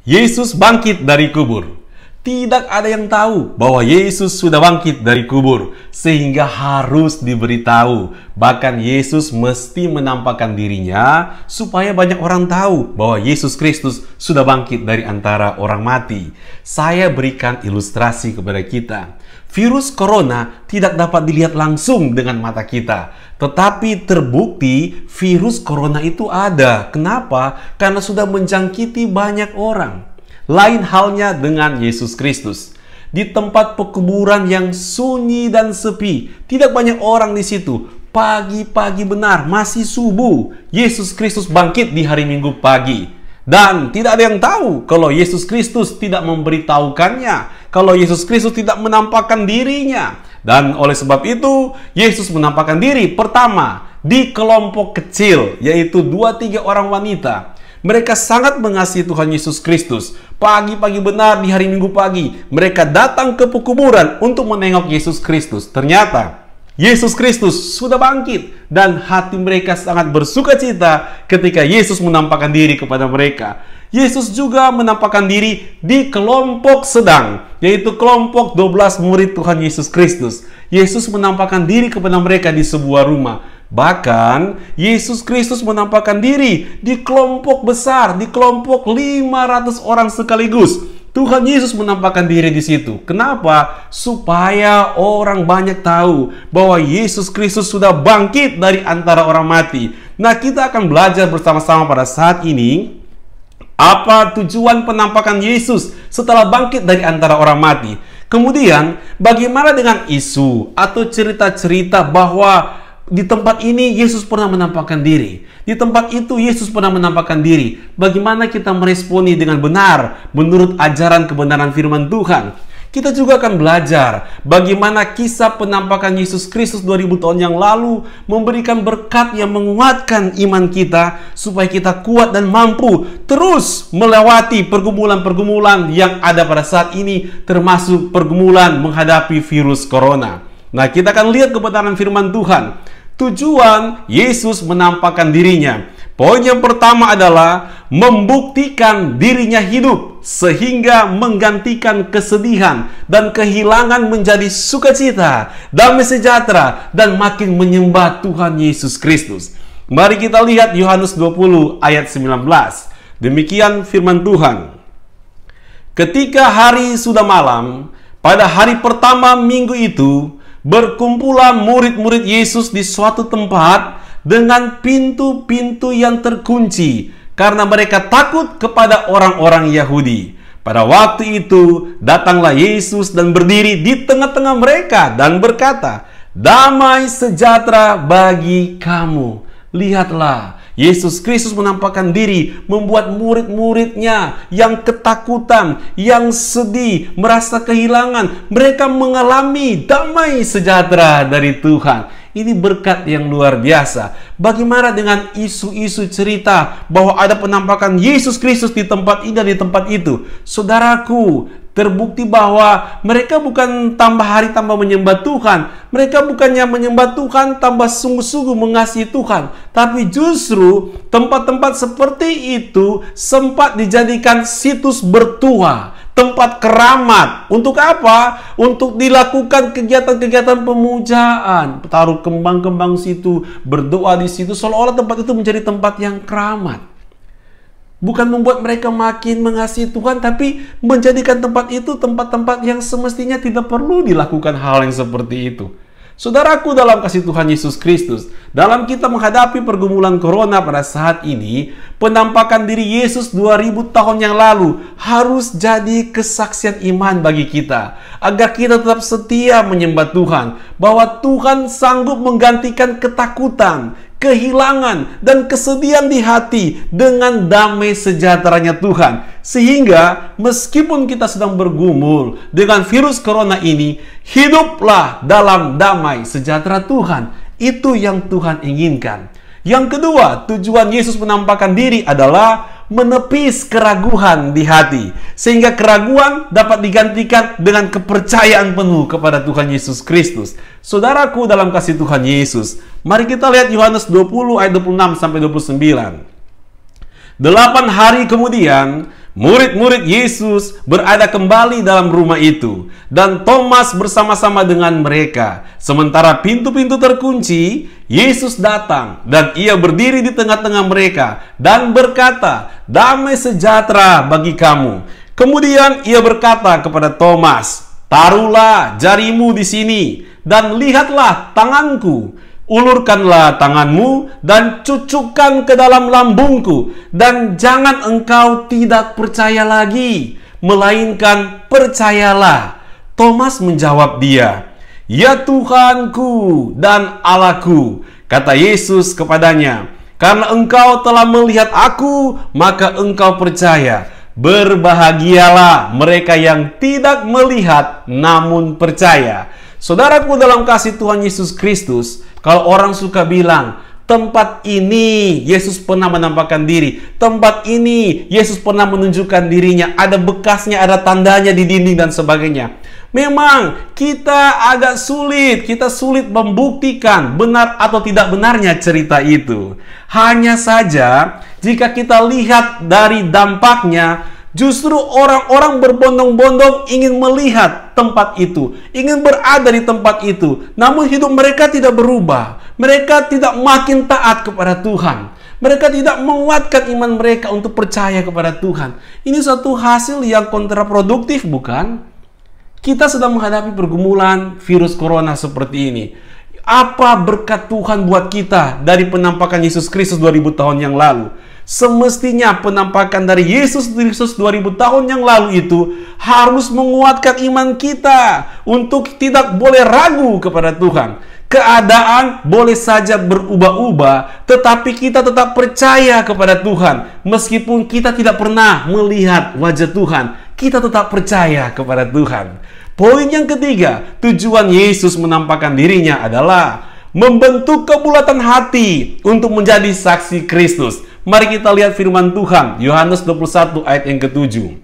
Yesus bangkit dari kubur. Tidak ada yang tahu bahwa Yesus sudah bangkit dari kubur, sehingga harus diberitahu. Bahkan Yesus mesti menampakkan dirinya supaya banyak orang tahu bahwa Yesus Kristus sudah bangkit dari antara orang mati. Saya berikan ilustrasi kepada kita. Virus corona tidak dapat dilihat langsung dengan mata kita, tetapi terbukti virus corona itu ada. Kenapa? Karena sudah menjangkiti banyak orang. Lain halnya dengan Yesus Kristus. Di tempat pekuburan yang sunyi dan sepi, tidak banyak orang di situ. Pagi-pagi benar, masih subuh, Yesus Kristus bangkit di hari Minggu pagi. Dan tidak ada yang tahu kalau Yesus Kristus tidak memberitahukannya, kalau Yesus Kristus tidak menampakkan dirinya. Dan oleh sebab itu, Yesus menampakkan diri pertama di kelompok kecil, yaitu 2-3 orang wanita. Mereka sangat mengasihi Tuhan Yesus Kristus. Pagi-pagi benar di hari Minggu pagi, mereka datang ke pekuburan untuk menengok Yesus Kristus. Ternyata Yesus Kristus sudah bangkit, dan hati mereka sangat bersuka cita ketika Yesus menampakkan diri kepada mereka. Yesus juga menampakkan diri di kelompok sedang, yaitu kelompok 12 murid Tuhan Yesus Kristus. Yesus menampakkan diri kepada mereka di sebuah rumah. Bahkan Yesus Kristus menampakkan diri di kelompok besar, di kelompok 500 orang sekaligus. Tuhan Yesus menampakkan diri di situ. Kenapa? Supaya orang banyak tahu bahwa Yesus Kristus sudah bangkit dari antara orang mati. Nah, kita akan belajar bersama-sama pada saat ini apa tujuan penampakan Yesus setelah bangkit dari antara orang mati. Kemudian, bagaimana dengan isu atau cerita-cerita bahwa di tempat ini Yesus pernah menampakkan diri, di tempat itu Yesus pernah menampakkan diri. Bagaimana kita meresponi dengan benar menurut ajaran kebenaran firman Tuhan? Kita juga akan belajar bagaimana kisah penampakan Yesus Kristus 2000 tahun yang lalu memberikan berkat yang menguatkan iman kita supaya kita kuat dan mampu terus melewati pergumulan-pergumulan yang ada pada saat ini, termasuk pergumulan menghadapi virus corona. Nah, kita akan lihat kebenaran firman Tuhan. Tujuan Yesus menampakkan dirinya. Poin yang pertama adalah membuktikan dirinya hidup sehingga menggantikan kesedihan dan kehilangan menjadi sukacita, damai sejahtera, dan makin menyembah Tuhan Yesus Kristus. Mari kita lihat Yohanes 20 ayat 19. Demikian firman Tuhan. Ketika hari sudah malam, pada hari pertama minggu itu, berkumpulah murid-murid Yesus di suatu tempat dengan pintu-pintu yang terkunci karena mereka takut kepada orang-orang Yahudi. Pada waktu itu datanglah Yesus dan berdiri di tengah-tengah mereka dan berkata, "Damai sejahtera bagi kamu." Lihatlah, Yesus Kristus menampakkan diri, membuat murid-muridnya yang ketakutan, yang sedih, merasa kehilangan, mereka mengalami damai sejahtera dari Tuhan. Ini berkat yang luar biasa. Bagaimana dengan isu-isu cerita bahwa ada penampakan Yesus Kristus di tempat ini dan di tempat itu? Saudaraku, terbukti bahwa mereka bukan tambah hari tambah menyembah Tuhan. Mereka bukannya menyembah Tuhan tambah sungguh-sungguh mengasihi Tuhan. Tapi justru tempat-tempat seperti itu sempat dijadikan situs bertuah, tempat keramat. Untuk apa? Untuk dilakukan kegiatan-kegiatan pemujaan. Taruh kembang-kembang situ, berdoa di situ, seolah-olah tempat itu menjadi tempat yang keramat. Bukan membuat mereka makin mengasihi Tuhan, tapi menjadikan tempat itu tempat-tempat yang semestinya tidak perlu dilakukan hal yang seperti itu. Saudaraku dalam kasih Tuhan Yesus Kristus, dalam kita menghadapi pergumulan corona pada saat ini, penampakan diri Yesus 2000 tahun yang lalu harus jadi kesaksian iman bagi kita, agar kita tetap setia menyembah Tuhan, bahwa Tuhan sanggup menggantikan ketakutan, kehilangan, dan kesedihan di hati dengan damai sejahteranya Tuhan. Sehingga meskipun kita sedang bergumul dengan virus corona ini, hiduplah dalam damai sejahtera Tuhan. Itu yang Tuhan inginkan. Yang kedua, tujuan Yesus menampakkan diri adalah menepis keraguan di hati, sehingga keraguan dapat digantikan dengan kepercayaan penuh kepada Tuhan Yesus Kristus. Saudaraku dalam kasih Tuhan Yesus, mari kita lihat Yohanes 20 ayat 26 sampai 29. 8 hari kemudian, Murid-murid Yesus berada kembali dalam rumah itu, dan Thomas bersama-sama dengan mereka. Sementara pintu-pintu terkunci, Yesus datang dan ia berdiri di tengah-tengah mereka dan berkata, "Damai sejahtera bagi kamu." Kemudian ia berkata kepada Thomas, "Taruhlah jarimu di sini dan lihatlah tanganku. Ulurkanlah tanganmu dan cucukkan ke dalam lambungku, dan jangan engkau tidak percaya lagi, melainkan percayalah." Thomas menjawab dia, "Ya Tuhanku dan Allahku." Kata Yesus kepadanya, "Karena engkau telah melihat aku, maka engkau percaya. Berbahagialah mereka yang tidak melihat namun percaya." Saudaraku dalam kasih Tuhan Yesus Kristus, kalau orang suka bilang, tempat ini Yesus pernah menampakkan diri, tempat ini Yesus pernah menunjukkan dirinya, ada bekasnya, ada tandanya di dinding dan sebagainya. Memang kita agak sulit, kita sulit membuktikan benar atau tidak benarnya cerita itu. Hanya saja jika kita lihat dari dampaknya, justru orang-orang berbondong-bondong ingin melihat tempat itu, ingin berada di tempat itu. Namun hidup mereka tidak berubah. Mereka tidak makin taat kepada Tuhan. Mereka tidak menguatkan iman mereka untuk percaya kepada Tuhan. Ini suatu hasil yang kontraproduktif, bukan? Kita sedang menghadapi pergumulan virus corona seperti ini. Apa berkat Tuhan buat kita dari penampakan Yesus Kristus 2000 tahun yang lalu? Semestinya penampakan dari Yesus Kristus 2000 tahun yang lalu itu harus menguatkan iman kita untuk tidak boleh ragu kepada Tuhan. Keadaan boleh saja berubah-ubah, tetapi kita tetap percaya kepada Tuhan. Meskipun kita tidak pernah melihat wajah Tuhan, kita tetap percaya kepada Tuhan. Poin yang ketiga, tujuan Yesus menampakkan dirinya adalah membentuk kebulatan hati untuk menjadi saksi Kristus. Mari kita lihat firman Tuhan, Yohanes 21 ayat yang ke-7.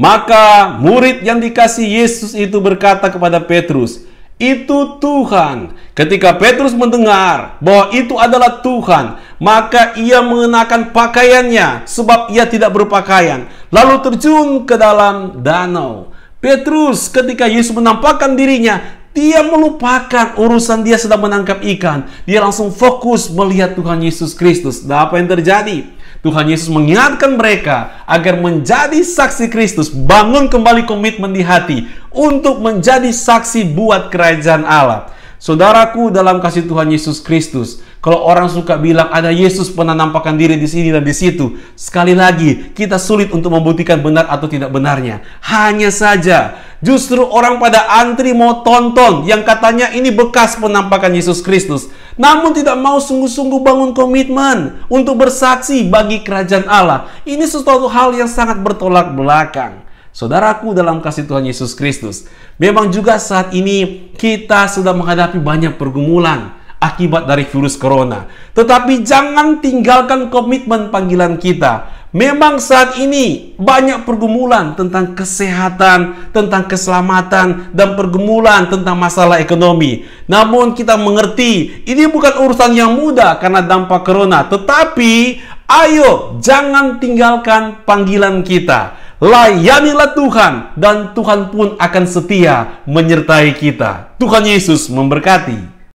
Maka murid yang dikasih Yesus itu berkata kepada Petrus, "Itu Tuhan." Ketika Petrus mendengar bahwa itu adalah Tuhan, maka ia mengenakan pakaiannya sebab ia tidak berpakaian, lalu terjun ke dalam danau. Petrus ketika Yesus menampakkan dirinya, dia melupakan urusan dia sedang menangkap ikan. Dia langsung fokus melihat Tuhan Yesus Kristus. Dan apa yang terjadi? Tuhan Yesus mengingatkan mereka agar menjadi saksi Kristus. Bangun kembali komitmen di hati untuk menjadi saksi buat kerajaan Allah. Saudaraku dalam kasih Tuhan Yesus Kristus, kalau orang suka bilang ada Yesus pernah nampakkan diri di sini dan di situ, sekali lagi kita sulit untuk membuktikan benar atau tidak benarnya. Hanya saja justru orang pada antri mau tonton yang katanya ini bekas penampakan Yesus Kristus, namun tidak mau sungguh-sungguh bangun komitmen untuk bersaksi bagi kerajaan Allah. Ini sesuatu hal yang sangat bertolak belakang. Saudaraku dalam kasih Tuhan Yesus Kristus, memang juga saat ini kita sedang menghadapi banyak pergumulan akibat dari virus corona. Tetapi jangan tinggalkan komitmen panggilan kita. Memang saat ini banyak pergumulan tentang kesehatan, tentang keselamatan, dan pergumulan tentang masalah ekonomi. Namun kita mengerti ini bukan urusan yang mudah karena dampak corona. Tetapi ayo jangan tinggalkan panggilan kita. Layanilah Tuhan dan Tuhan pun akan setia menyertai kita. Tuhan Yesus memberkati.